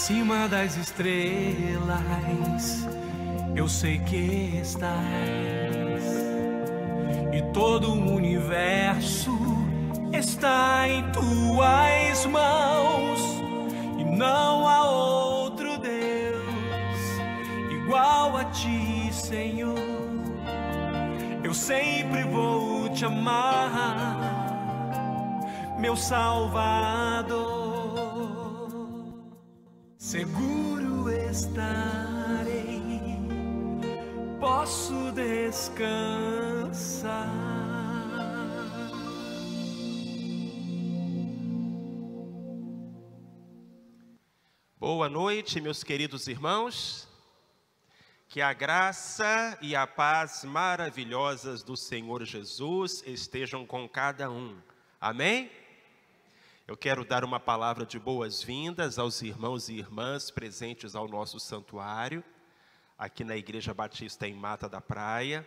acima das estrelas, eu sei que estás, e todo o universo está em tuas mãos, e não há outro Deus igual a ti, Senhor. Eu sempre vou te amar, meu Salvador. Seguro estarei, posso descansar. Boa noite, meus queridos irmãos. Que a graça e a paz maravilhosas do Senhor Jesus estejam com cada um. Amém? Eu quero dar uma palavra de boas-vindas aos irmãos e irmãs presentes ao nosso santuário, aqui na Igreja Batista em Mata da Praia.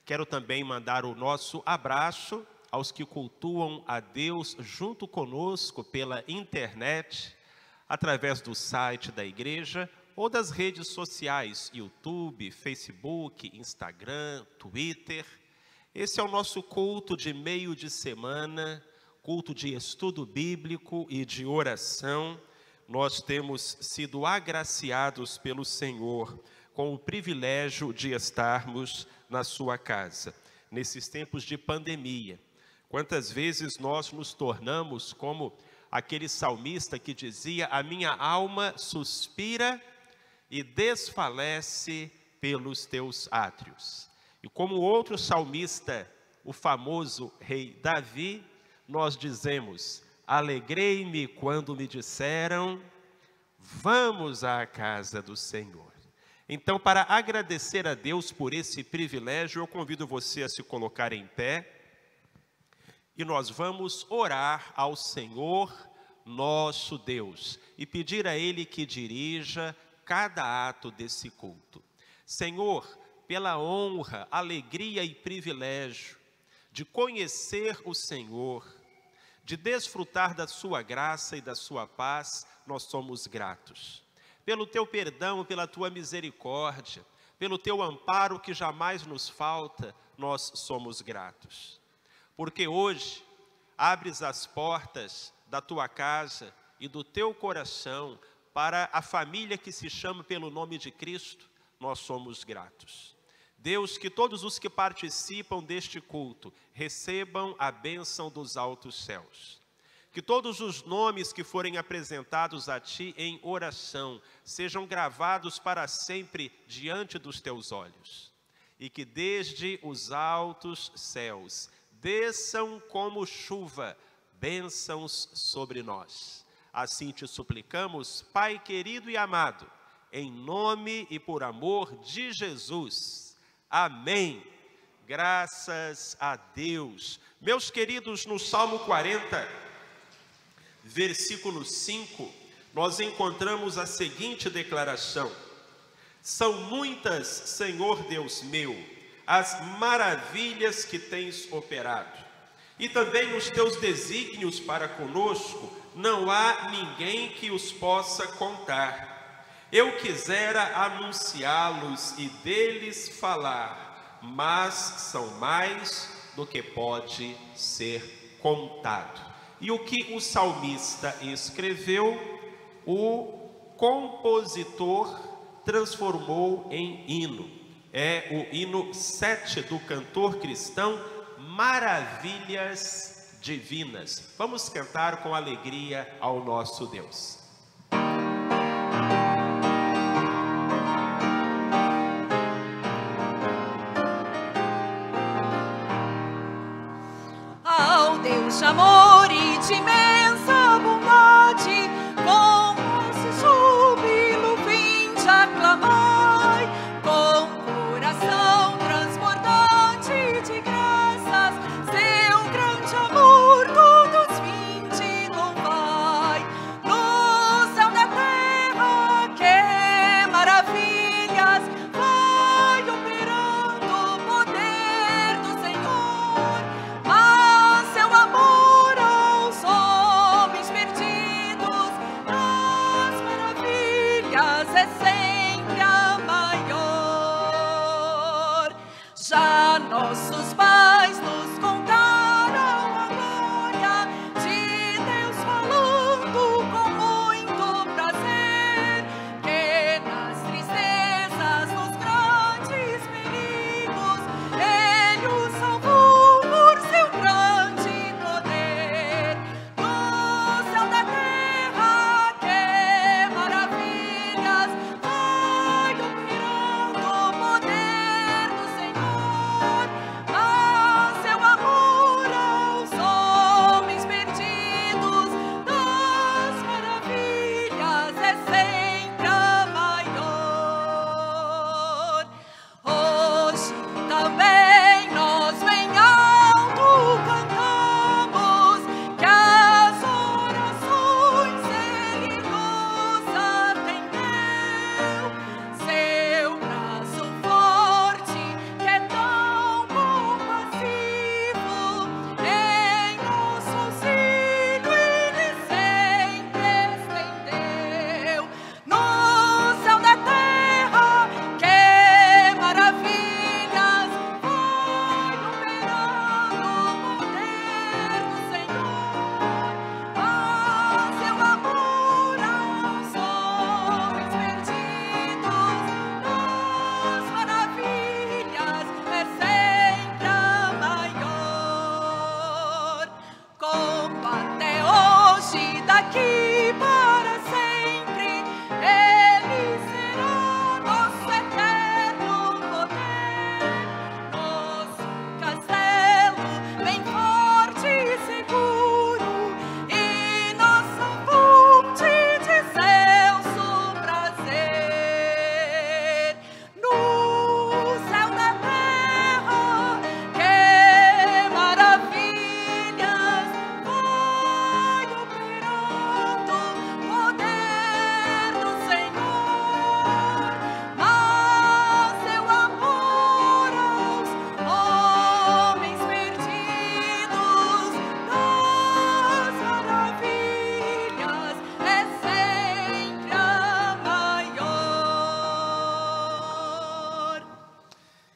Quero também mandar o nosso abraço aos que cultuam a Deus junto conosco pela internet, através do site da igreja ou das redes sociais, YouTube, Facebook, Instagram, Twitter. Esse é o nosso culto de meio de semana, culto de estudo bíblico e de oração. Nós temos sido agraciados pelo Senhor com o privilégio de estarmos na sua casa, nesses tempos de pandemia. Quantas vezes nós nos tornamos como aquele salmista que dizia: a minha alma suspira e desfalece pelos teus átrios. E como outro salmista, o famoso rei Davi, nós dizemos: alegrei-me quando me disseram, vamos à casa do Senhor. Então, para agradecer a Deus por esse privilégio, eu convido você a se colocar em pé e nós vamos orar ao Senhor, nosso Deus, e pedir a Ele que dirija cada ato desse culto. Senhor, pela honra, alegria e privilégio de conhecer o Senhor, de desfrutar da sua graça e da sua paz, nós somos gratos. Pelo teu perdão, pela tua misericórdia, pelo teu amparo que jamais nos falta, nós somos gratos. Porque hoje abres as portas da tua casa e do teu coração para a família que se chama pelo nome de Cristo, nós somos gratos. Deus, que todos os que participam deste culto recebam a bênção dos altos céus. Que todos os nomes que forem apresentados a Ti em oração sejam gravados para sempre diante dos Teus olhos. E que desde os altos céus desçam como chuva bênçãos sobre nós. Assim te suplicamos, Pai querido e amado, em nome e por amor de Jesus. Amém. Graças a Deus. Meus queridos, no Salmo 40, versículo 5, nós encontramos a seguinte declaração: são muitas, Senhor Deus meu, as maravilhas que tens operado, e também os teus desígnios para conosco, não há ninguém que os possa contar. Eu quisera anunciá-los e deles falar, mas são mais do que pode ser contado. E o que o salmista escreveu, o compositor transformou em hino. É o hino 7 do cantor cristão, Maravilhas Divinas. Vamos cantar com alegria ao nosso Deus. Ao Deus de amor e de imensa bondade, com esse júbilo vinde aclamai, com coração transbordante de graças, seu grande amor todos vinde louvai. No céu da terra, que maravilhas, vai operando o poder do Senhor, mas seu amor aos homens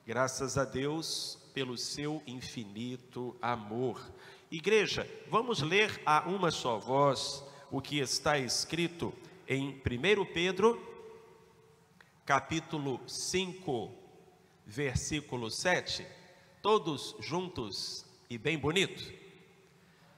Graças a Deus pelo seu infinito amor. Igreja, vamos ler a uma só voz o que está escrito em 1 Pedro, capítulo 5, versículo 7. Todos juntos e bem bonito.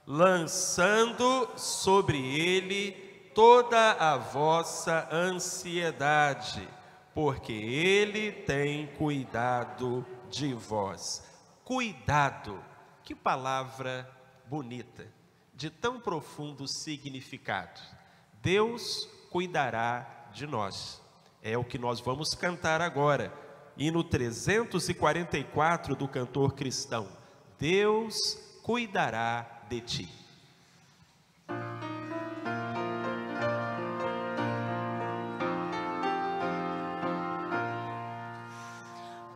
Lançando sobre ele toda a vossa ansiedade, porque ele tem cuidado de vós. Cuidado, que palavra bonita, de tão profundo significado. Deus cuidará de nós. É o que nós vamos cantar agora. Hino 344 do cantor cristão. Deus cuidará de ti.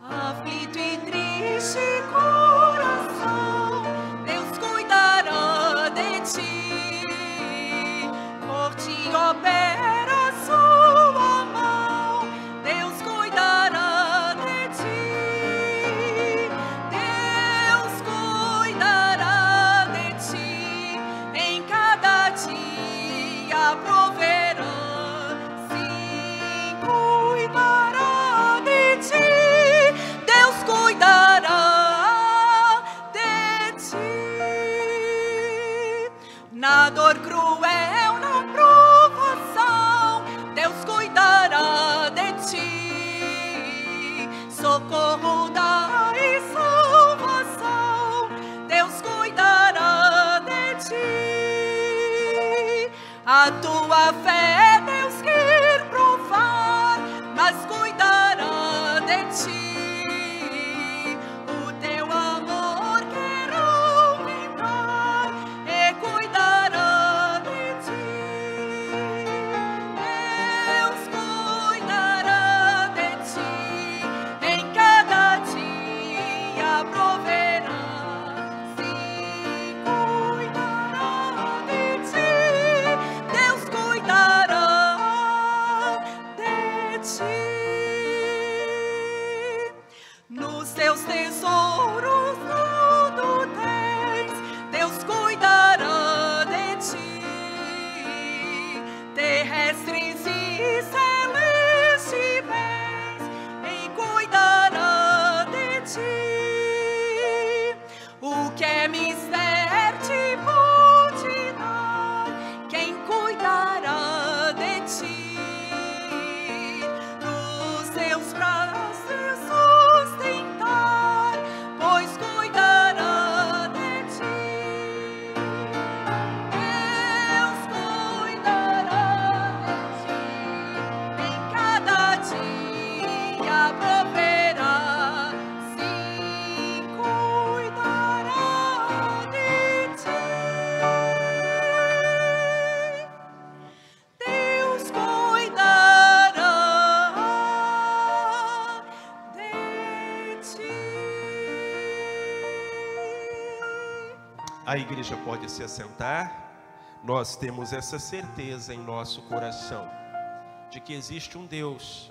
Aflito e triste coração, Deus cuidará de ti. Por ti opera sua mão, Deus cuidará de ti. Deus cuidará de ti, em cada dia proverá. Sim, cuidará de ti. Deus cuidará de ti. Na dor cruel, na provação, Deus cuidará de ti. Socorro dá e salvação, Deus cuidará de ti. A tua fé Deus quer provar, mas cuidará de ti. Nos teus tesouros tudo tens, Deus cuidará de ti. Terrestres e celestes bens, Ele cuidará de ti. O que é mister te pode dar, quem cuidará de ti. Nos teus braços A igreja pode se assentar. Nós temos essa certeza em nosso coração de que existe um Deus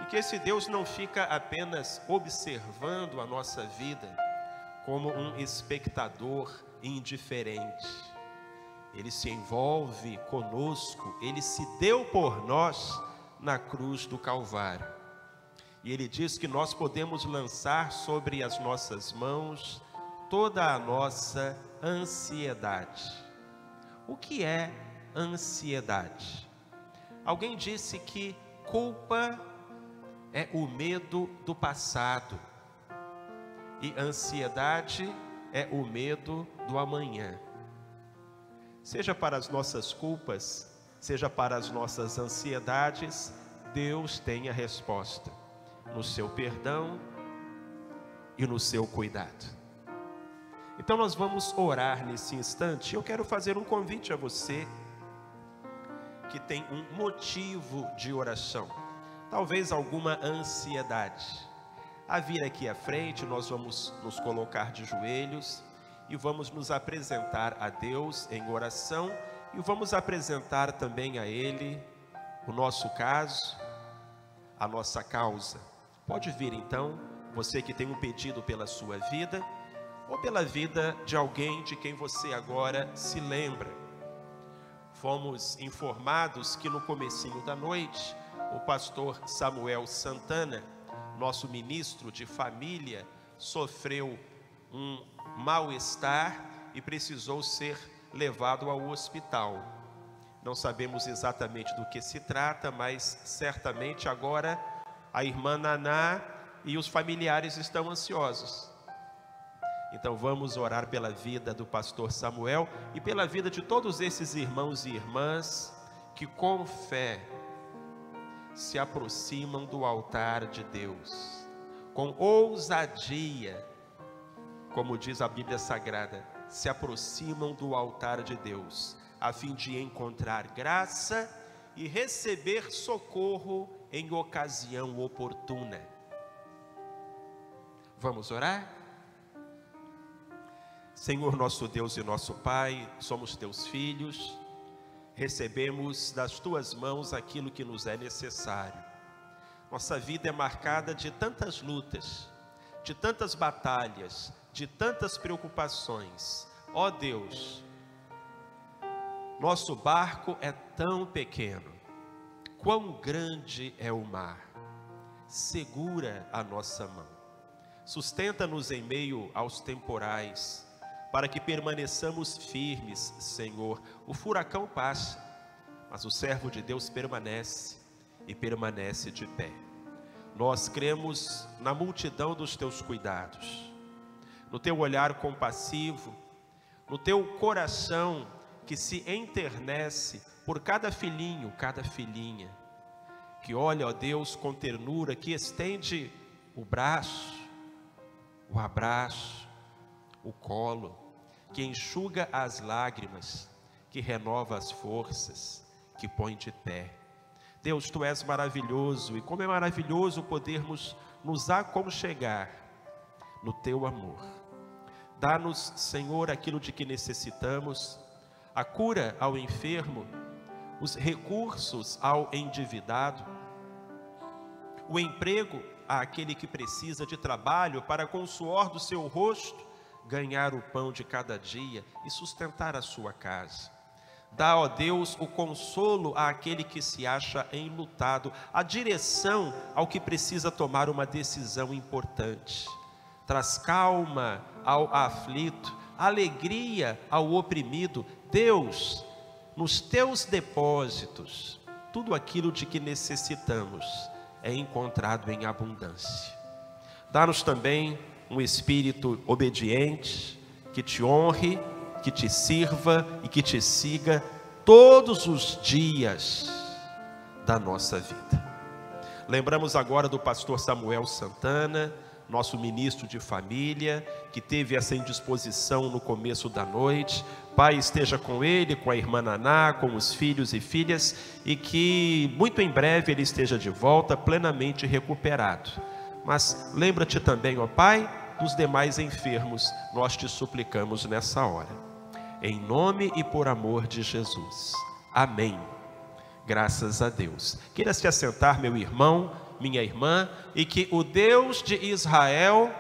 e que esse Deus não fica apenas observando a nossa vida como um espectador indiferente. Ele se envolve conosco, Ele se deu por nós na cruz do Calvário. E Ele diz que nós podemos lançar sobre as nossas mãos toda a nossa ansiedade. O que é ansiedade? Alguém disse que culpa é o medo do passado e ansiedade é o medo do amanhã. Seja para as nossas culpas, seja para as nossas ansiedades, Deus tem a resposta no seu perdão e no seu cuidado. Então nós vamos orar nesse instante. Eu quero fazer um convite a você que tem um motivo de oração, talvez alguma ansiedade, a vir aqui à frente. Nós vamos nos colocar de joelhos e vamos nos apresentar a Deus em oração e vamos apresentar também a Ele o nosso caso, a nossa causa. Pode vir então Você que tem um pedido pela sua vida, ou pela vida de alguém de quem você agora se lembra. Fomos informados que no comecinho da noite, o pastor Samuel Santana, nosso ministro de família, sofreu um mal-estar e precisou ser levado ao hospital. Não sabemos exatamente do que se trata, mas certamente agora a irmã Naná e os familiares estão ansiosos. Então vamos orar pela vida do pastor Samuel e pela vida de todos esses irmãos e irmãs que com fé se aproximam do altar de Deus, com ousadia, como diz a Bíblia Sagrada, se aproximam do altar de Deus, a fim de encontrar graça e receber socorro em ocasião oportuna. Vamos orar? Senhor nosso Deus e nosso Pai, somos teus filhos, recebemos das tuas mãos aquilo que nos é necessário. Nossa vida é marcada de tantas lutas, de tantas batalhas, de tantas preocupações. Ó Deus, nosso barco é tão pequeno, quão grande é o mar. Segura a nossa mão, sustenta-nos em meio aos temporais, para que permaneçamos firmes, Senhor. O furacão passa, mas o servo de Deus permanece e permanece de pé. Nós cremos na multidão dos teus cuidados, no teu olhar compassivo, no teu coração que se enternece por cada filhinho, cada filhinha, que olha, ó Deus, com ternura, que estende o braço, o abraço, o colo, que enxuga as lágrimas, que renova as forças, que põe de pé. Deus, tu és maravilhoso, e como é maravilhoso podermos nos aconchegar no teu amor. Dá-nos, Senhor, aquilo de que necessitamos, a cura ao enfermo, os recursos ao endividado, o emprego àquele que precisa de trabalho para, com o suor do seu rosto, ganhar o pão de cada dia e sustentar a sua casa. Dá, ó Deus, o consolo àquele que se acha enlutado, a direção ao que precisa tomar uma decisão importante. Traz calma ao aflito, alegria ao oprimido. Deus, nos teus depósitos, tudo aquilo de que necessitamos é encontrado em abundância. Dá-nos também um espírito obediente, que te honre, que te sirva e que te siga todos os dias da nossa vida. Lembramos agora do pastor Samuel Santana, nosso ministro de família, que teve essa indisposição no começo da noite. Pai, esteja com ele, com a irmã Naná, com os filhos e filhas, e que muito em breve ele esteja de volta, plenamente recuperado. Mas lembra-te também, ó Pai, dos demais enfermos, nós te suplicamos nessa hora. Em nome e por amor de Jesus. Amém. Graças a Deus. Queira se assentar, meu irmão, minha irmã, e que o Deus de Israel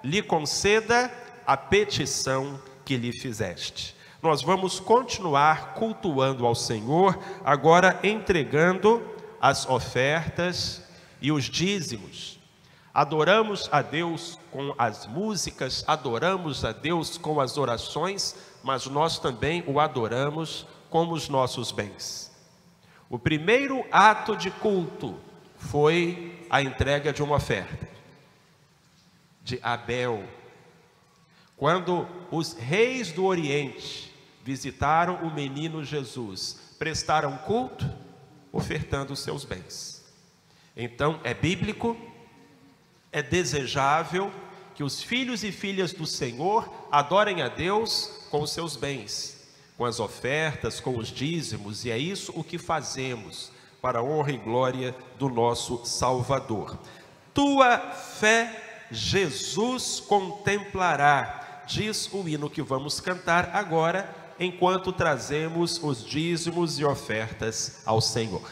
lhe conceda a petição que lhe fizeste. Nós vamos continuar cultuando ao Senhor, agora entregando as ofertas e os dízimos. Adoramos a Deus com as músicas, adoramos a Deus com as orações, mas nós também o adoramos com os nossos bens. O primeiro ato de culto foi a entrega de uma oferta, de Abel. Quando os reis do Oriente visitaram o menino Jesus, prestaram culto, ofertando os seus bens. Então é bíblico, é desejável que os filhos e filhas do Senhor adorem a Deus com os seus bens, com as ofertas, com os dízimos, e é isso o que fazemos para a honra e glória do nosso Salvador. Tua fé Jesus contemplará, diz o hino que vamos cantar agora, enquanto trazemos os dízimos e ofertas ao Senhor.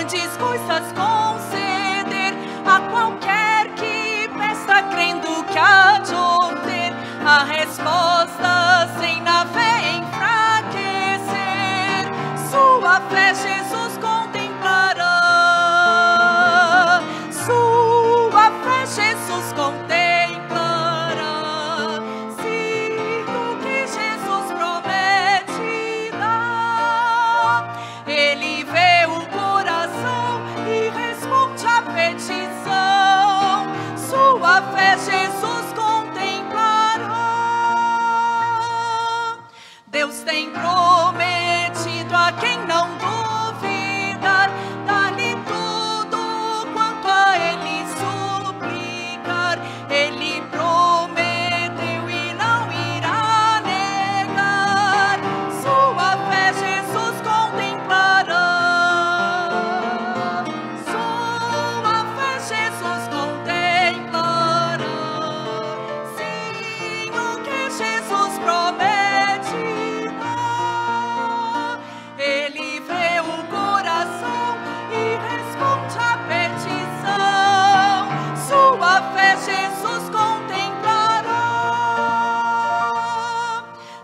grandes coisas conceder a qualquer que peça, crendo que há de obter a resposta sem na fé enfraquecer. Sua fé Jesus contemplará, sua fé Jesus contemplará. Se o que Jesus promete dá, Ele vê o coração e responde à petição. Sua fé Jesus contemplará. Deus tem prometido a quem não duvidar, dá-lhe tudo quanto a Ele suplicar. Ele prometeu e não irá negar. Sua fé Jesus contemplará. Sua fé Jesus contemplará. Sim, o que Jesus promete dá. Ele vê o coração e responde à petição. Sua fé Jesus contemplará.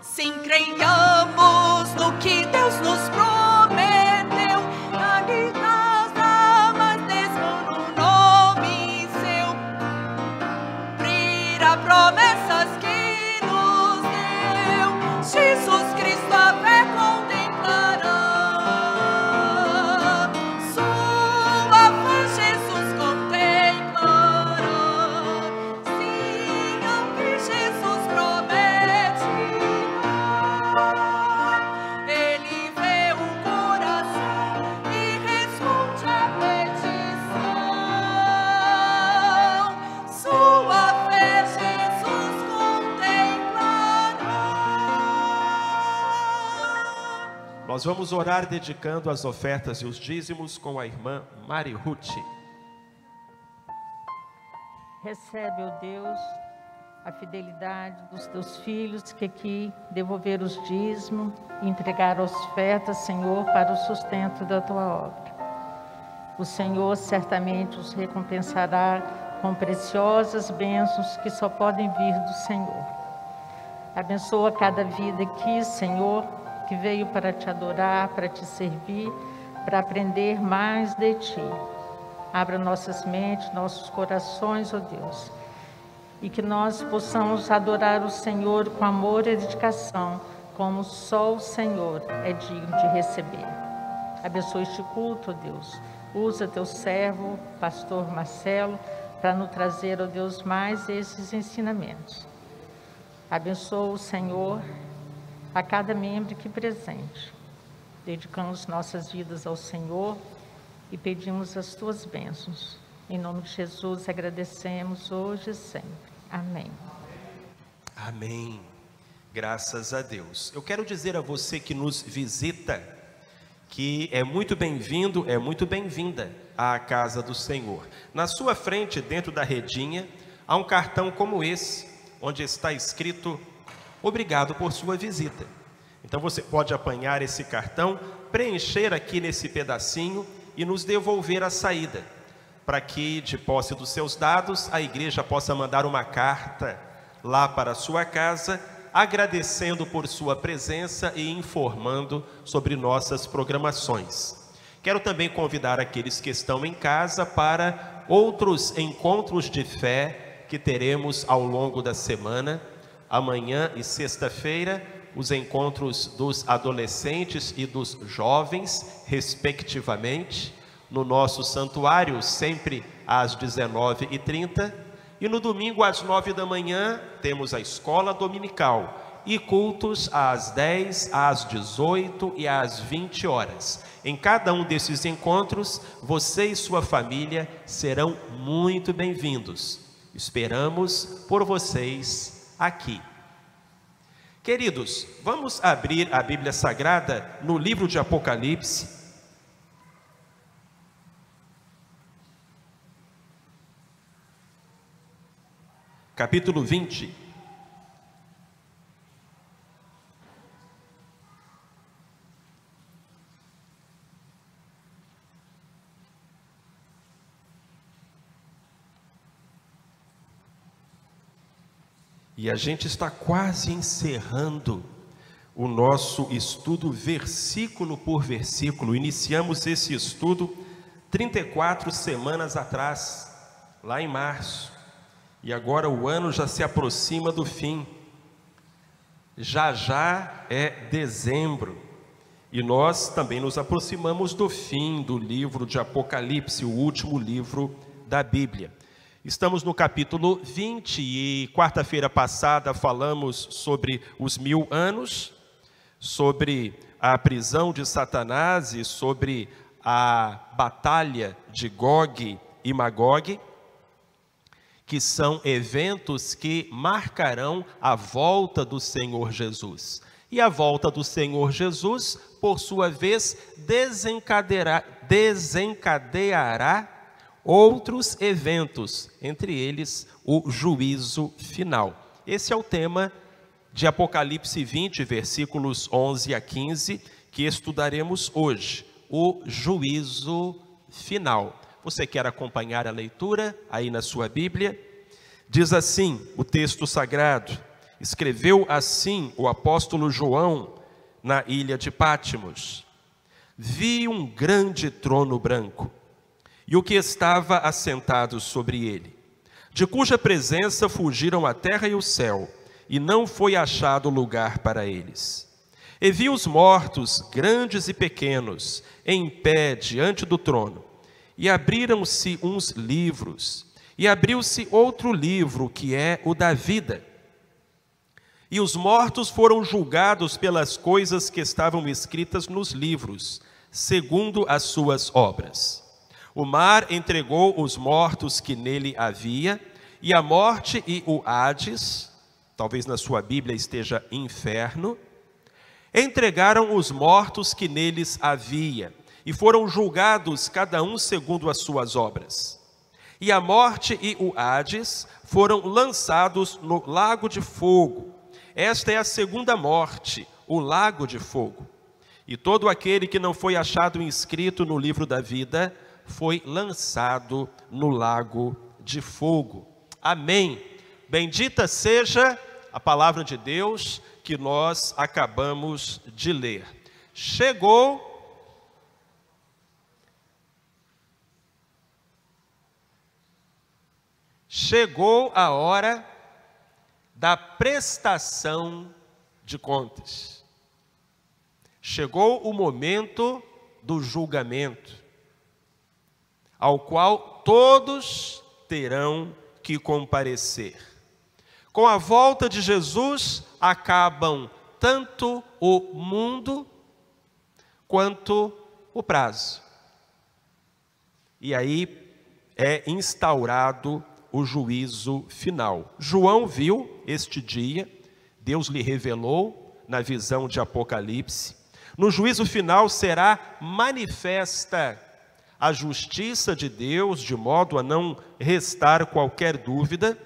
Sim, creiamos no que Deus nos prometeu, dá-lhe das almas mesmo no nome seu, cumprir as promessas que nos deu. Jesus Cristo a fé contemplará. Sua fé Jesus contemplará. Sim, o que Jesus promete dá. Ele vê o coração e responde à petição. Sua fé Jesus contemplará. Nós vamos orar dedicando as ofertas e os dízimos com a irmã Mari Ruth. Recebe, ó Deus, a fidelidade dos teus filhos que aqui devolveram os dízimos e entregaram as ofertas, Senhor, para o sustento da tua obra. O Senhor certamente os recompensará com preciosas bênçãos que só podem vir do Senhor. Abençoa cada vida aqui, Senhor, que veio para te adorar, para te servir, para aprender mais de ti. Abra nossas mentes, nossos corações, ó Deus, e que nós possamos adorar o Senhor com amor e dedicação, como só o Senhor é digno de receber. Abençoa este culto, ó Deus. Usa teu servo, pastor Marcelo, para nos trazer, ó Deus, mais esses ensinamentos. Abençoa o Senhor a cada membro aqui presente. Dedicamos nossas vidas ao Senhor e pedimos as tuas bênçãos. Em nome de Jesus, agradecemos hoje e sempre. Amém. Amém. Graças a Deus. Eu quero dizer a você que nos visita que é muito bem-vindo, é muito bem-vinda à casa do Senhor. Na sua frente, dentro da redinha, há um cartão como esse, onde está escrito: obrigado por sua visita. Então você pode apanhar esse cartão, preencher aqui nesse pedacinho e nos devolver a saída, para que, de posse dos seus dados, a igreja possa mandar uma carta lá para a sua casa, agradecendo por sua presença e informando sobre nossas programações. Quero também convidar aqueles que estão em casa para outros encontros de fé que teremos ao longo da semana. Amanhã e sexta-feira, os encontros dos adolescentes e dos jovens, respectivamente, no nosso santuário, sempre às 19h30. E no domingo, às 9 da manhã, temos a escola dominical e cultos às 10, às 18 e às 20 horas. Em cada um desses encontros, você e sua família serão muito bem-vindos. Esperamos por vocês aqui. Queridos, vamos abrir a Bíblia Sagrada no livro de Apocalipse. Capítulo 20. E a gente está quase encerrando o nosso estudo versículo por versículo. Iniciamos esse estudo 34 semanas atrás, lá em março. E agora o ano já se aproxima do fim. Já é dezembro. E nós também nos aproximamos do fim do livro de Apocalipse, o último livro da Bíblia. Estamos no capítulo 20 e quarta-feira passada falamos sobre os 1000 anos, sobre a prisão de Satanás e sobre a batalha de Gog e Magog, que são eventos que marcarão a volta do Senhor Jesus. E a volta do Senhor Jesus, por sua vez, desencadeará outros eventos, entre eles o juízo final. Esse é o tema de Apocalipse 20, versículos 11 a 15, que estudaremos hoje, o juízo final. Você quer acompanhar a leitura aí na sua Bíblia? Diz assim o texto sagrado: escreveu assim o apóstolo João na ilha de Patmos: vi um grande trono branco e o que estava assentado sobre ele, de cuja presença fugiram a terra e o céu, e não foi achado lugar para eles. E vi os mortos, grandes e pequenos, em pé diante do trono, e abriram-se uns livros, e abriu-se outro livro, que é o da vida. E os mortos foram julgados pelas coisas que estavam escritas nos livros, segundo as suas obras. O mar entregou os mortos que nele havia, e a morte e o Hades, talvez na sua Bíblia esteja inferno, entregaram os mortos que neles havia, e foram julgados cada um segundo as suas obras. E a morte e o Hades foram lançados no lago de fogo. Esta é a segunda morte, o lago de fogo. E todo aquele que não foi achado inscrito no livro da vida foi lançado no lago de fogo. Amém. Bendita seja a palavra de Deus que nós acabamos de ler. Chegou a hora da prestação de contas. Chegou o momento do julgamento, ao qual todos terão que comparecer. Com a volta de Jesus, acabam tanto o mundo quanto o prazo. E aí é instaurado o juízo final. João viu este dia, Deus lhe revelou na visão de Apocalipse. No juízo final será manifesta a justiça de Deus, de modo a não restar qualquer dúvida.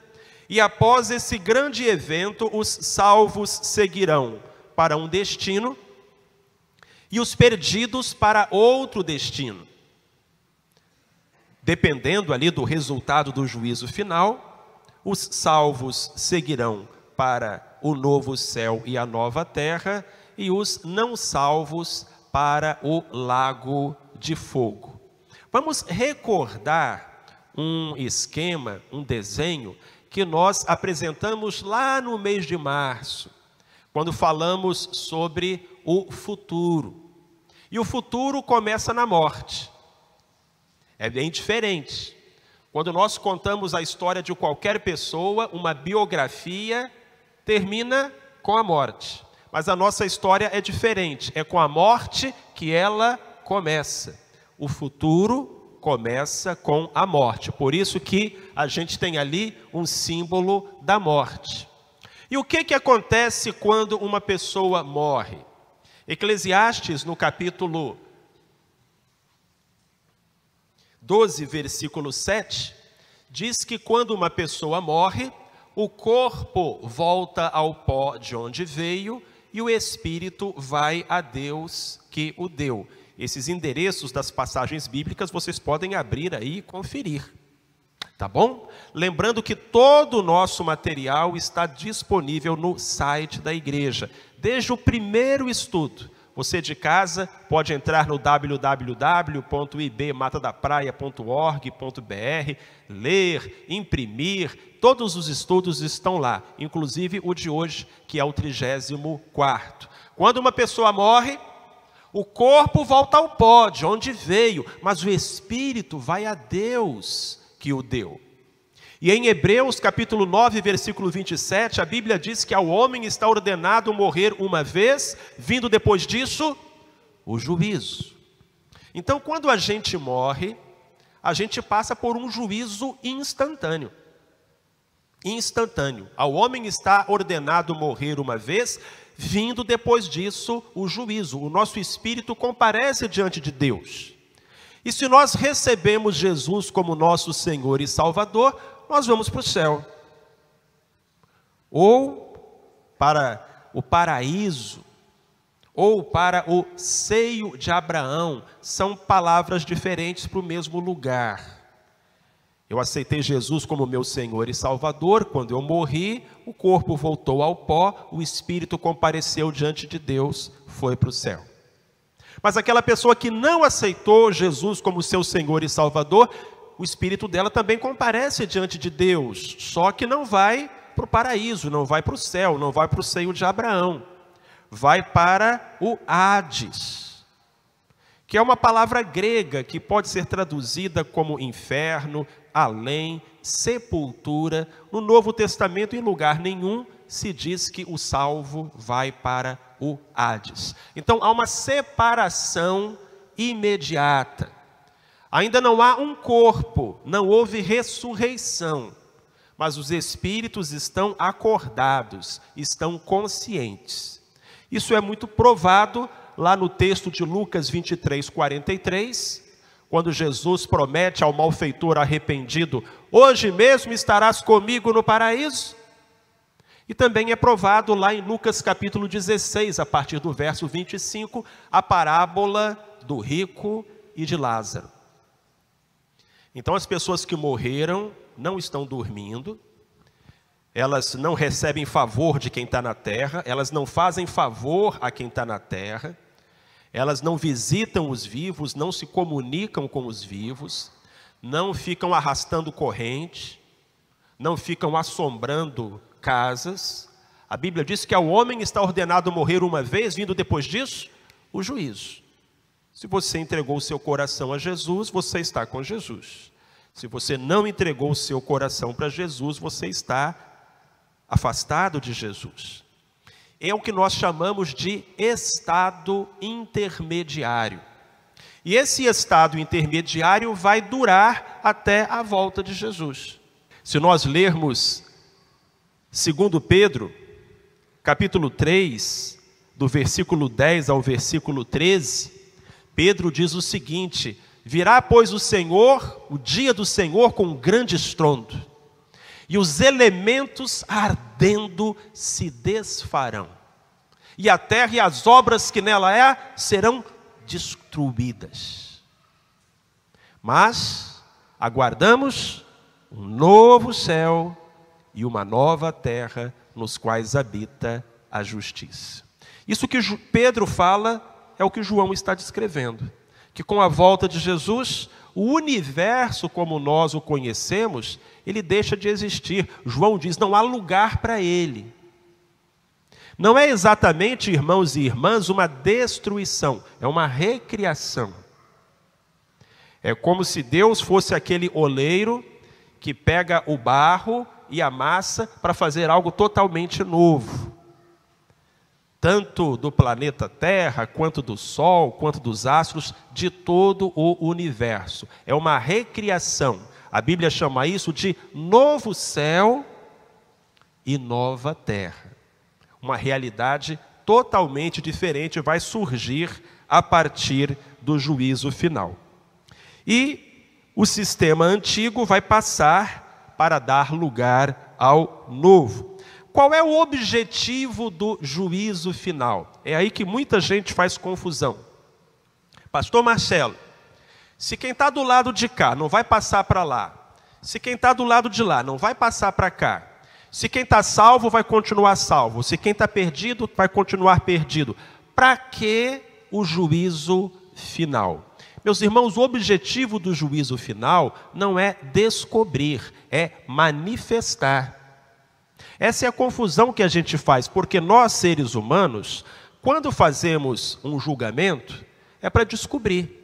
E após esse grande evento, os salvos seguirão para um destino e os perdidos para outro destino. Dependendo ali do resultado do juízo final, os salvos seguirão para o novo céu e a nova terra, e os não salvos para o lago de fogo. Vamos recordar um esquema, um desenho que nós apresentamos lá no mês de março, quando falamos sobre o futuro. E o futuro começa na morte. É bem diferente. Quando nós contamos a história de qualquer pessoa, uma biografia termina com a morte. Mas a nossa história é diferente. É com a morte que ela começa. O futuro começa com a morte. Por isso que a gente tem ali um símbolo da morte. E o que acontece quando uma pessoa morre? Eclesiastes, no capítulo 12, versículo 7, diz que quando uma pessoa morre, o corpo volta ao pó de onde veio e o espírito vai a Deus que o deu. Esses endereços das passagens bíblicas vocês podem abrir aí e conferir. Tá bom? Lembrando que todo o nosso material está disponível no site da igreja. Desde o primeiro estudo, você de casa pode entrar no www.ibmatadapraia.org.br, ler, imprimir, todos os estudos estão lá, inclusive o de hoje, que é o 34º. Quando uma pessoa morre, o corpo volta ao pó, de onde veio, mas o espírito vai a Deus que o deu. E em Hebreus capítulo 9, versículo 27, a Bíblia diz que ao homem está ordenado morrer uma vez, vindo depois disso o juízo. Então, quando a gente morre, a gente passa por um juízo instantâneo. Instantâneo. Ao homem está ordenado morrer uma vez, vindo depois disso o juízo. O nosso espírito comparece diante de Deus. E se nós recebemos Jesus como nosso Senhor e Salvador, nós vamos para o céu. Ou para o paraíso, ou para o seio de Abraão. São palavras diferentes para o mesmo lugar. Eu aceitei Jesus como meu Senhor e Salvador. Quando eu morri, o corpo voltou ao pó, o espírito compareceu diante de Deus, foi para o céu. Mas aquela pessoa que não aceitou Jesus como seu Senhor e Salvador, o espírito dela também comparece diante de Deus, só que não vai para o paraíso, não vai para o céu, não vai para o seio de Abraão, vai para o Hades, que é uma palavra grega que pode ser traduzida como inferno, além, sepultura. No Novo Testamento, em lugar nenhum, se diz que o salvo vai para o Hades. Então há uma separação imediata. Ainda não há um corpo, não houve ressurreição, mas os espíritos estão acordados, estão conscientes. Isso é muito provado lá no texto de Lucas 23:43, quando Jesus promete ao malfeitor arrependido: hoje mesmo estarás comigo no paraíso. E também é provado lá em Lucas capítulo 16, a partir do verso 25, a parábola do rico e de Lázaro. Então as pessoas que morreram não estão dormindo, elas não recebem favor de quem está na terra, elas não fazem favor a quem está na terra, elas não visitam os vivos, não se comunicam com os vivos, não ficam arrastando corrente, não ficam assombrando casas. A Bíblia diz que ao homem está ordenado morrer uma vez, vindo depois disso o juízo. Se você entregou o seu coração a Jesus, você está com Jesus. Se você não entregou o seu coração para Jesus, você está afastado de Jesus. É o que nós chamamos de estado intermediário. E esse estado intermediário vai durar até a volta de Jesus. Se nós lermos 2 Pedro, capítulo 3, do versículo 10 ao versículo 13, Pedro diz o seguinte: virá, pois, o Senhor, o dia do Senhor, com um grande estrondo, e os elementos ardendo se desfarão, e a terra e as obras que nela há serão destruídas. Mas aguardamos um novo céu e uma nova terra, nos quais habita a justiça. Isso que Pedro fala é o que João está descrevendo, que com a volta de Jesus, o universo como nós o conhecemos, ele deixa de existir. João diz, não há lugar para ele. Não é exatamente, irmãos e irmãs, uma destruição, é uma recriação. É como se Deus fosse aquele oleiro que pega o barro e a massa para fazer algo totalmente novo. Tanto do planeta Terra, quanto do Sol, quanto dos astros, de todo o universo. É uma recriação. A Bíblia chama isso de novo céu e nova terra. Uma realidade totalmente diferente vai surgir a partir do juízo final. E o sistema antigo vai passar para dar lugar ao novo. Qual é o objetivo do juízo final? É aí que muita gente faz confusão. Pastor Marcelo, se quem está do lado de cá não vai passar para lá, Se quem está do lado de lá não vai passar para cá, se quem está salvo vai continuar salvo, se quem está perdido vai continuar perdido, para que o juízo final? Meus irmãos, o objetivo do juízo final não é descobrir, é manifestar. Essa é a confusão que a gente faz, porque nós, seres humanos, quando fazemos um julgamento, é para descobrir.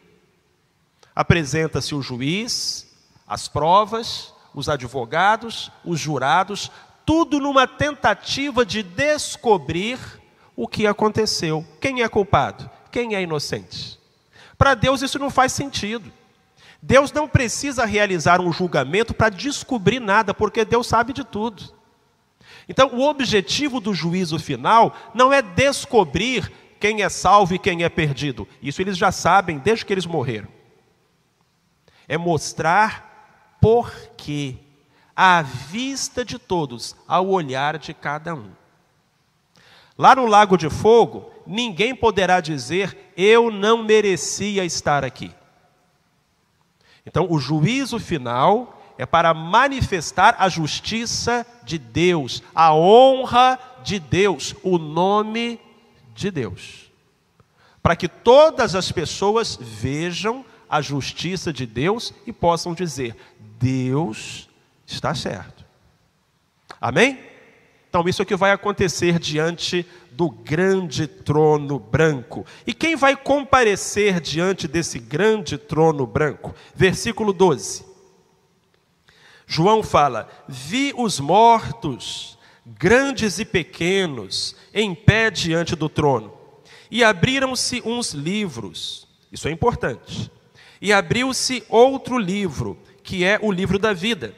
Apresenta-se o juiz, as provas, os advogados, os jurados, tudo numa tentativa de descobrir o que aconteceu. Quem é culpado? Quem é inocente? Para Deus isso não faz sentido. Deus não precisa realizar um julgamento para descobrir nada, porque Deus sabe de tudo. Então, o objetivo do juízo final não é descobrir quem é salvo e quem é perdido. Isso eles já sabem desde que eles morreram. É mostrar por quê, à vista de todos, ao olhar de cada um. Lá no Lago de Fogo, ninguém poderá dizer, eu não merecia estar aqui. Então, o juízo final é para manifestar a justiça de Deus, a honra de Deus, o nome de Deus. Para que todas as pessoas vejam a justiça de Deus e possam dizer, Deus está certo. Amém? Então, isso é o que vai acontecer diante do grande trono branco. E quem vai comparecer diante desse grande trono branco? Versículo 12. João fala, vi os mortos, grandes e pequenos, em pé diante do trono. E abriram-se uns livros. Isso é importante. E abriu-se outro livro, que é o livro da vida.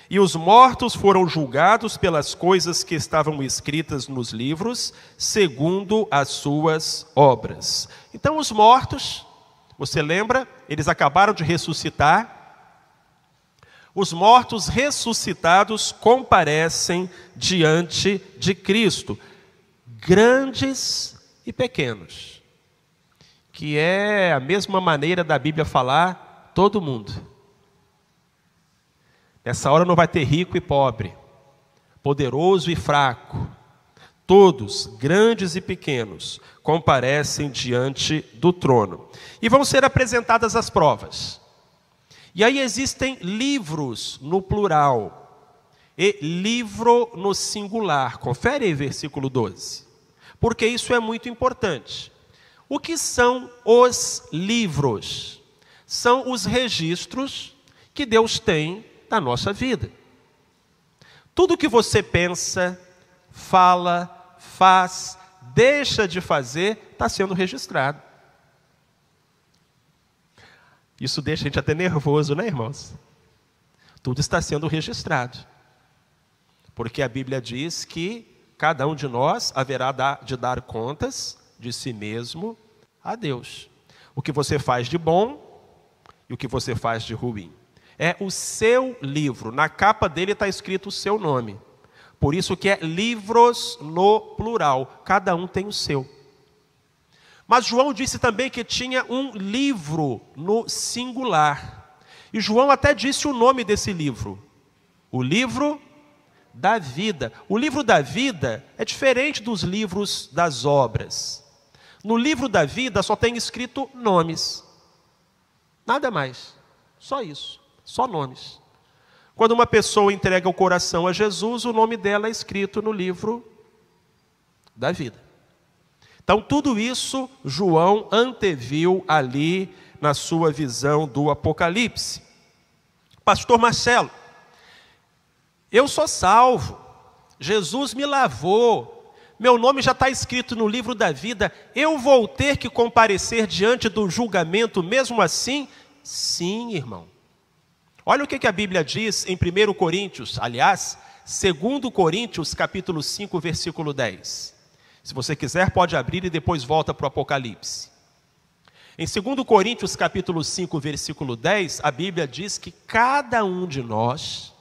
E os mortos foram julgados pelas coisas que estavam escritas nos livros, segundo as suas obras. Então os mortos, você lembra? Eles acabaram de ressuscitar. Os mortos ressuscitados comparecem diante de Cristo, grandes e pequenos, que é a mesma maneira da Bíblia falar todo mundo. Nessa hora não vai ter rico e pobre, poderoso e fraco. Todos, grandes e pequenos, comparecem diante do trono. E vão ser apresentadas as provas. E aí existem livros no plural e livro no singular. Confere aí versículo 12. Porque isso é muito importante. O que são os livros? São os registros que Deus tem da nossa vida. Tudo que você pensa, fala, faz, deixa de fazer, está sendo registrado. Isso deixa a gente até nervoso, né, irmãos? Tudo está sendo registrado. Porque a Bíblia diz que cada um de nós haverá de dar contas de si mesmo a Deus. O que você faz de bom e o que você faz de ruim. É o seu livro. Na capa dele está escrito o seu nome. Por isso que é livros no plural. Cada um tem o seu. Mas João disse também que tinha um livro no singular. E João até disse o nome desse livro. O livro da vida. O livro da vida é diferente dos livros das obras. No livro da vida só tem escrito nomes. Nada mais. Só isso. Só nomes. Quando uma pessoa entrega o coração a Jesus, o nome dela é escrito no livro da vida. Então, tudo isso João anteviu ali na sua visão do Apocalipse. Pastor Marcelo, eu sou salvo, Jesus me lavou, meu nome já está escrito no livro da vida, eu vou ter que comparecer diante do julgamento mesmo assim? Sim, irmão. Olha o que a Bíblia diz em 1 Coríntios, aliás, 2 Coríntios, capítulo 5, versículo 10. Se você quiser, pode abrir e depois volta para o Apocalipse. Em 2 Coríntios, capítulo 5, versículo 10, a Bíblia diz que cada um de nós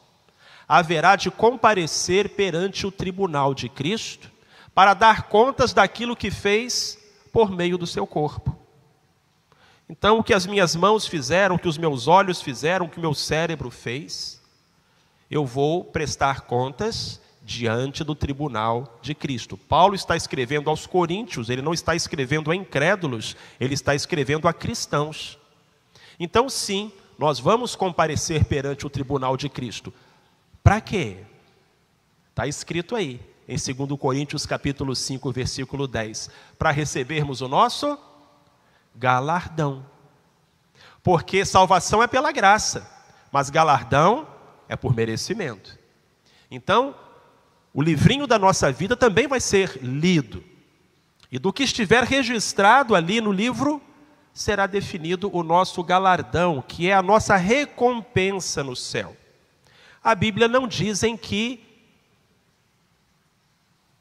haverá de comparecer perante o tribunal de Cristo para dar contas daquilo que fez por meio do seu corpo. Então, o que as minhas mãos fizeram, o que os meus olhos fizeram, o que o meu cérebro fez, eu vou prestar contas diante do tribunal de Cristo. Paulo está escrevendo aos coríntios, ele não está escrevendo a incrédulos, ele está escrevendo a cristãos. Então sim, nós vamos comparecer perante o tribunal de Cristo. Para quê? Está escrito aí, em 2 Coríntios capítulo 5, versículo 10. Para recebermos o nosso galardão. Porque salvação é pela graça, mas galardão é por merecimento. Então, o livrinho da nossa vida também vai ser lido. E do que estiver registrado ali no livro, será definido o nosso galardão, que é a nossa recompensa no céu. A Bíblia não diz em que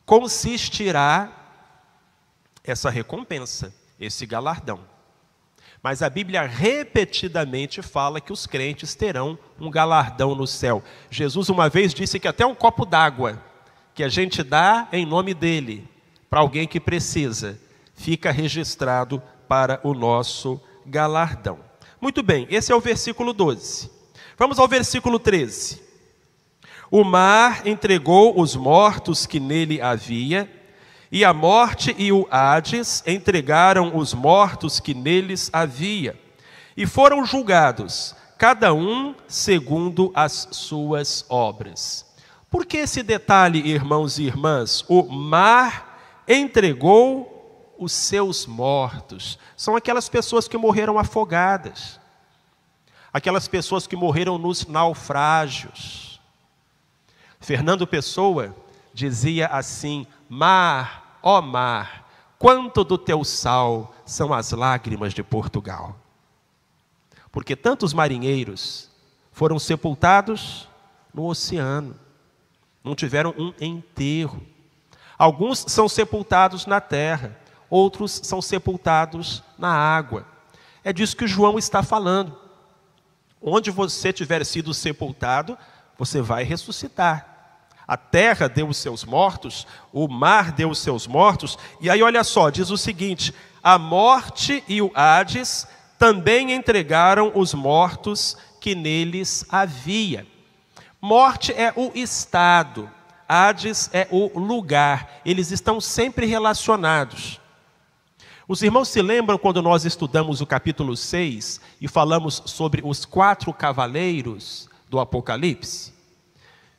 consistirá essa recompensa, esse galardão. Mas a Bíblia repetidamente fala que os crentes terão um galardão no céu. Jesus uma vez disse que até um copo d'água que a gente dá em nome dele para alguém que precisa, fica registrado para o nosso galardão. Muito bem, esse é o versículo 12. Vamos ao versículo 13. O mar entregou os mortos que nele havia, e a morte e o Hades entregaram os mortos que neles havia, e foram julgados, cada um segundo as suas obras. Por que esse detalhe, irmãos e irmãs? O mar entregou os seus mortos. São aquelas pessoas que morreram afogadas, aquelas pessoas que morreram nos naufrágios. Fernando Pessoa dizia assim: mar, ó mar, quanto do teu sal são as lágrimas de Portugal. Porque tantos marinheiros foram sepultados no oceano, não tiveram um enterro. Alguns são sepultados na terra, outros são sepultados na água. É disso que João está falando. Onde você tiver sido sepultado, você vai ressuscitar. A terra deu os seus mortos, o mar deu os seus mortos. E aí olha só, diz o seguinte: a morte e o Hades também entregaram os mortos que neles havia. Morte é o estado, Hades é o lugar. Eles estão sempre relacionados. Os irmãos se lembram quando nós estudamos o capítulo 6 e falamos sobre os 4 cavaleiros do Apocalipse?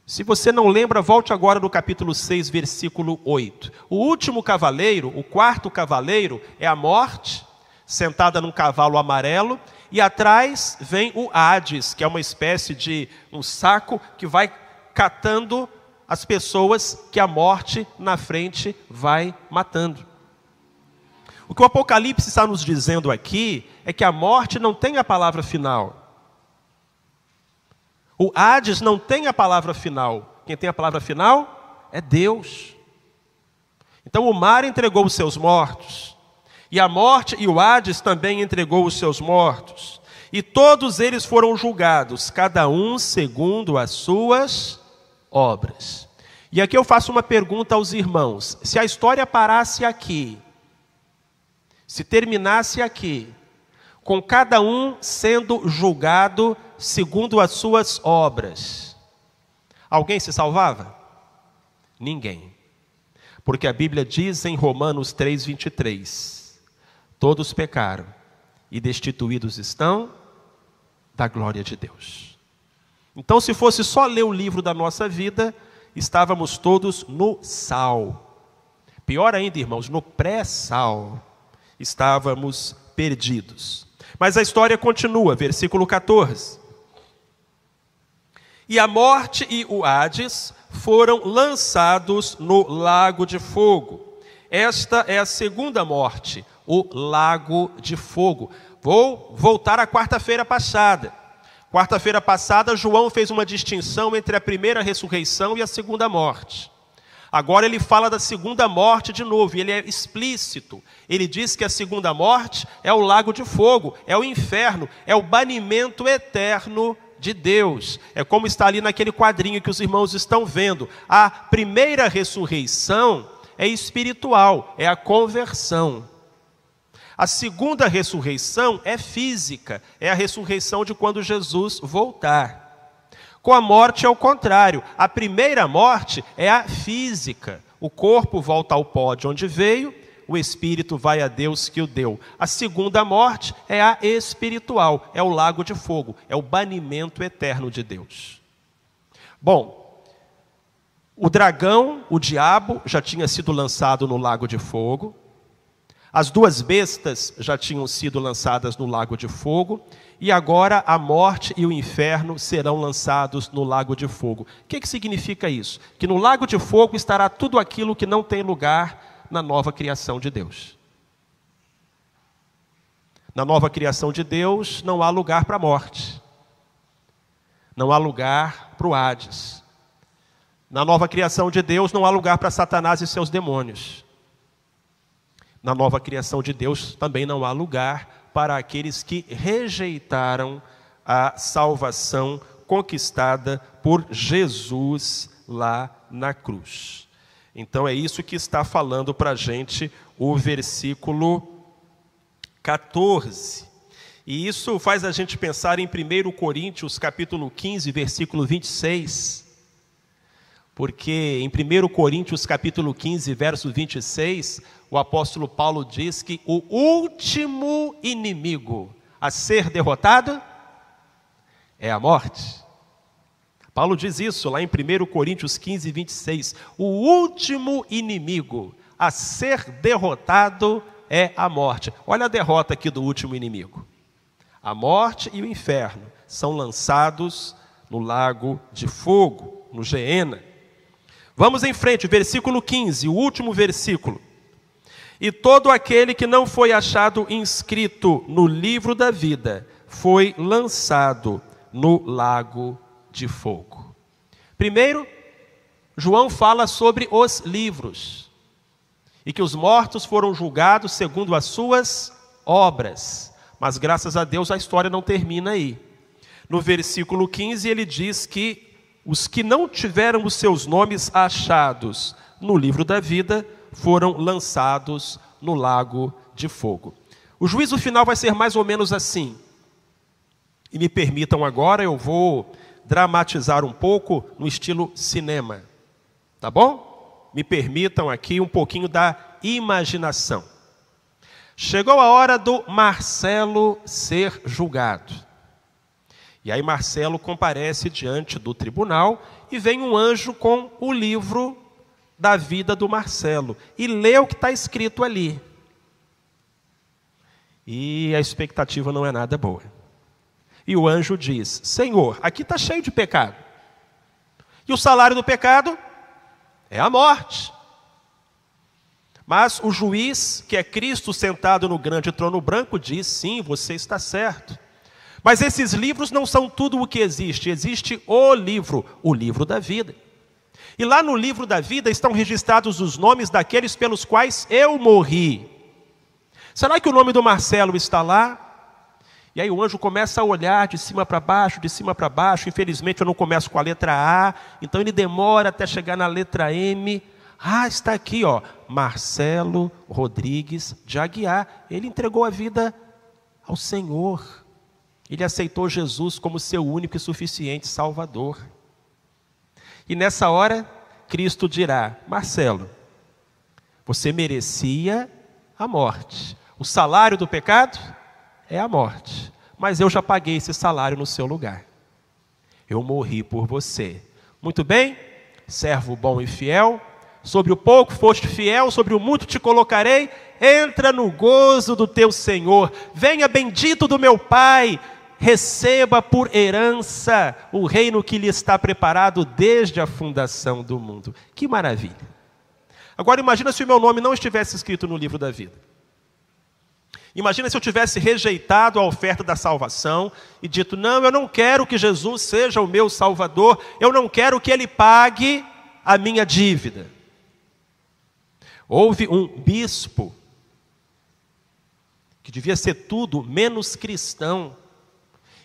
Se você não lembra, volte agora no capítulo 6, versículo 8. O último cavaleiro, o 4º cavaleiro, é a morte, sentada num cavalo amarelo, e atrás vem o Hades, que é uma espécie de um saco que vai catando as pessoas que a morte na frente vai matando. O que o Apocalipse está nos dizendo aqui é que a morte não tem a palavra final. O Hades não tem a palavra final. Quem tem a palavra final é Deus. Então o mar entregou os seus mortos, e a morte e o Hades também entregou os seus mortos. E todos eles foram julgados, cada um segundo as suas obras. E aqui eu faço uma pergunta aos irmãos: se a história parasse aqui, se terminasse aqui, com cada um sendo julgado segundo as suas obras, alguém se salvava? Ninguém. Porque a Bíblia diz em Romanos 3:23, todos pecaram e destituídos estão da glória de Deus. Então, se fosse só ler o livro da nossa vida, estávamos todos no sal. Pior ainda, irmãos, no pré-sal, estávamos perdidos. Mas a história continua, versículo 14. E a morte e o Hades foram lançados no lago de fogo. Esta é a segunda morte, o lago de fogo. Vou voltar à quarta-feira passada. Quarta-feira passada, João fez uma distinção entre a primeira ressurreição e a segunda morte. Agora ele fala da segunda morte de novo, e ele é explícito. Ele diz que a segunda morte é o lago de fogo, é o inferno, é o banimento eterno de Deus. É como está ali naquele quadrinho que os irmãos estão vendo. A primeira ressurreição é espiritual, é a conversão. A segunda ressurreição é física, é a ressurreição de quando Jesus voltar. Com a morte é o contrário. A primeira morte é a física. O corpo volta ao pó de onde veio, o espírito vai a Deus que o deu. A segunda morte é a espiritual, é o lago de fogo, é o banimento eterno de Deus. Bom, o dragão, o diabo, já tinha sido lançado no lago de fogo. As duas bestas já tinham sido lançadas no lago de fogo. E agora a morte e o inferno serão lançados no lago de fogo. O que significa isso? Que no lago de fogo estará tudo aquilo que não tem lugar na nova criação de Deus. Na nova criação de Deus não há lugar para a morte. Não há lugar para o Hades. Na nova criação de Deus não há lugar para Satanás e seus demônios. Na nova criação de Deus também não há lugar para aqueles que rejeitaram a salvação conquistada por Jesus lá na cruz. Então é isso que está falando para a gente o versículo 14. E isso faz a gente pensar em 1 Coríntios capítulo 15, versículo 26. Porque em 1 Coríntios capítulo 15, verso 26, o apóstolo Paulo diz que o último inimigo a ser derrotado é a morte. Paulo diz isso lá em 1 Coríntios 15, 26. O último inimigo a ser derrotado é a morte. Olha a derrota aqui do último inimigo. A morte e o inferno são lançados no lago de fogo, no Geena. Vamos em frente, versículo 15, o último versículo. E todo aquele que não foi achado inscrito no livro da vida foi lançado no lago de fogo. Primeiro, João fala sobre os livros. E que os mortos foram julgados segundo as suas obras. Mas graças a Deus a história não termina aí. No versículo 15 ele diz que os que não tiveram os seus nomes achados no livro da vida foram lançados no lago de fogo. O juízo final vai ser mais ou menos assim. E me permitam agora, eu vou dramatizar um pouco no estilo cinema. Tá bom? Me permitam aqui um pouquinho da imaginação. Chegou a hora do Marcelo ser julgado. E aí Marcelo comparece diante do tribunal e vem um anjo com o livro da vida do Marcelo e lê o que está escrito ali. E a expectativa não é nada boa. E o anjo diz: Senhor, aqui está cheio de pecado. E o salário do pecado é a morte. Mas o juiz, que é Cristo sentado no grande trono branco, diz: sim, você está certo. Mas esses livros não são tudo o que existe. Existe o livro da vida. E lá no livro da vida estão registrados os nomes daqueles pelos quais eu morri. Será que o nome do Marcelo está lá? E aí o anjo começa a olhar de cima para baixo, de cima para baixo. Infelizmente eu não começo com a letra A, então ele demora até chegar na letra M. Ah, está aqui, ó, Marcelo Rodrigues de Aguiar. Ele entregou a vida ao Senhor. Ele aceitou Jesus como seu único e suficiente Salvador. E nessa hora, Cristo dirá: Marcelo, você merecia a morte. O salário do pecado é a morte. Mas eu já paguei esse salário no seu lugar. Eu morri por você. Muito bem, servo bom e fiel. Sobre o pouco foste fiel, sobre o muito te colocarei. Entra no gozo do teu Senhor. Venha bendito do meu Pai. Receba por herança o reino que lhe está preparado desde a fundação do mundo. Que maravilha. Agora imagina se o meu nome não estivesse escrito no livro da vida. Imagina se eu tivesse rejeitado a oferta da salvação e dito: não, eu não quero que Jesus seja o meu Salvador. Eu não quero que Ele pague a minha dívida. Houve um bispo que devia ser tudo menos cristão.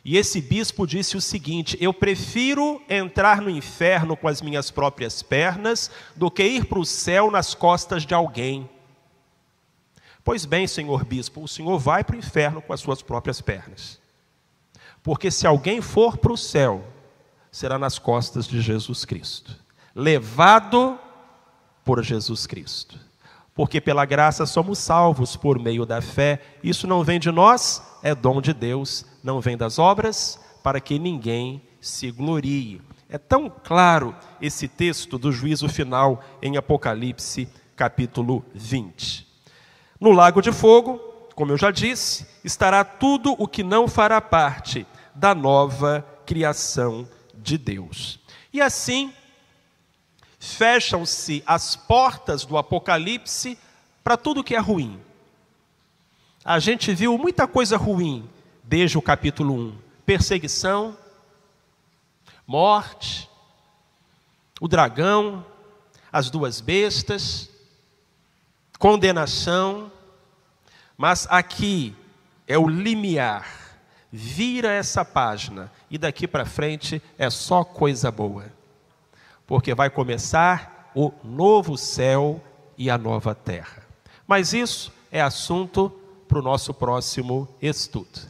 E esse bispo disse o seguinte: eu prefiro entrar no inferno com as minhas próprias pernas do que ir para o céu nas costas de alguém. Pois bem, senhor bispo, o senhor vai para o inferno com as suas próprias pernas. Porque se alguém for para o céu será nas costas de Jesus Cristo, levado por Jesus Cristo. Porque pela graça somos salvos por meio da fé. Isso não vem de nós, é dom de Deus, não vem das obras, para que ninguém se glorie. É tão claro esse texto do juízo final em Apocalipse, capítulo 20. No lago de fogo, como eu já disse, estará tudo o que não fará parte da nova criação de Deus. E assim, fecham-se as portas do Apocalipse para tudo que é ruim. A gente viu muita coisa ruim desde o capítulo 1. Perseguição, morte, o dragão, as duas bestas, condenação. Mas aqui é o limiar. Vira essa página e daqui para frente é só coisa boa. Porque vai começar o novo céu e a nova terra. Mas isso é assunto para o nosso próximo estudo.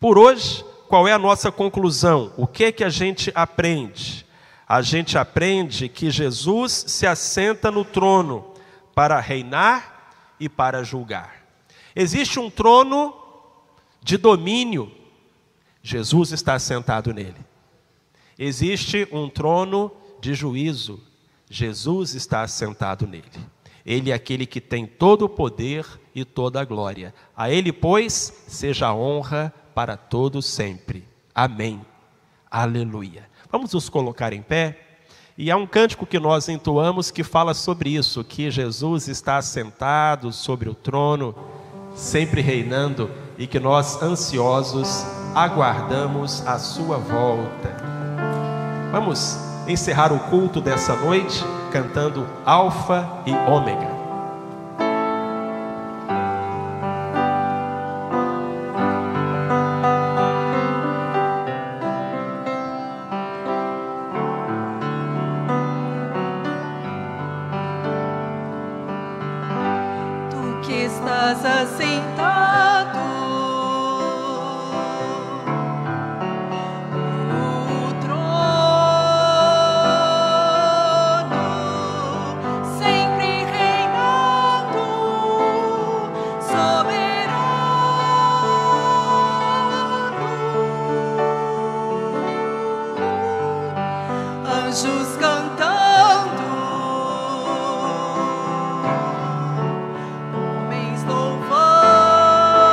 Por hoje, qual é a nossa conclusão? O que que a gente aprende? A gente aprende que Jesus se assenta no trono para reinar e para julgar. Existe um trono de domínio, Jesus está assentado nele. Existe um trono de juízo, Jesus está assentado nele. Ele é aquele que tem todo o poder e toda a glória. A ele, pois, seja a honra para todos sempre. Amém. Aleluia. Vamos nos colocar em pé. E há um cântico que nós entoamos que fala sobre isso, que Jesus está assentado sobre o trono, sempre reinando, e que nós, ansiosos, aguardamos a sua volta. Vamos encerrar o culto dessa noite cantando Alfa e Ômega. Tu que estás assentado homens louvando.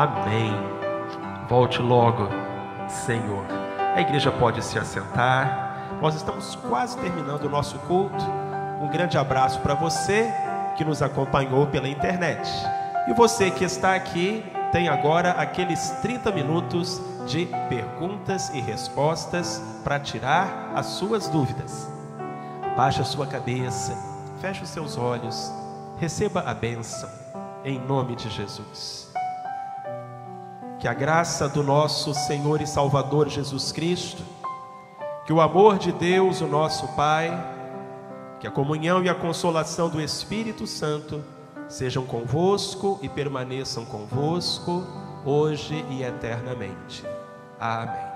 Amém. Volte logo, Senhor. A igreja pode se assentar. Nós estamos quase terminando o nosso culto. Um grande abraço para você que nos acompanhou pela internet. E você que está aqui, tem agora aqueles 30 minutos de perguntas e respostas para tirar as suas dúvidas. Baixe a sua cabeça, feche os seus olhos, receba a bênção, em nome de Jesus. Que a graça do nosso Senhor e Salvador Jesus Cristo, que o amor de Deus, o nosso Pai, que a comunhão e a consolação do Espírito Santo sejam convosco e permaneçam convosco, hoje e eternamente. Amém.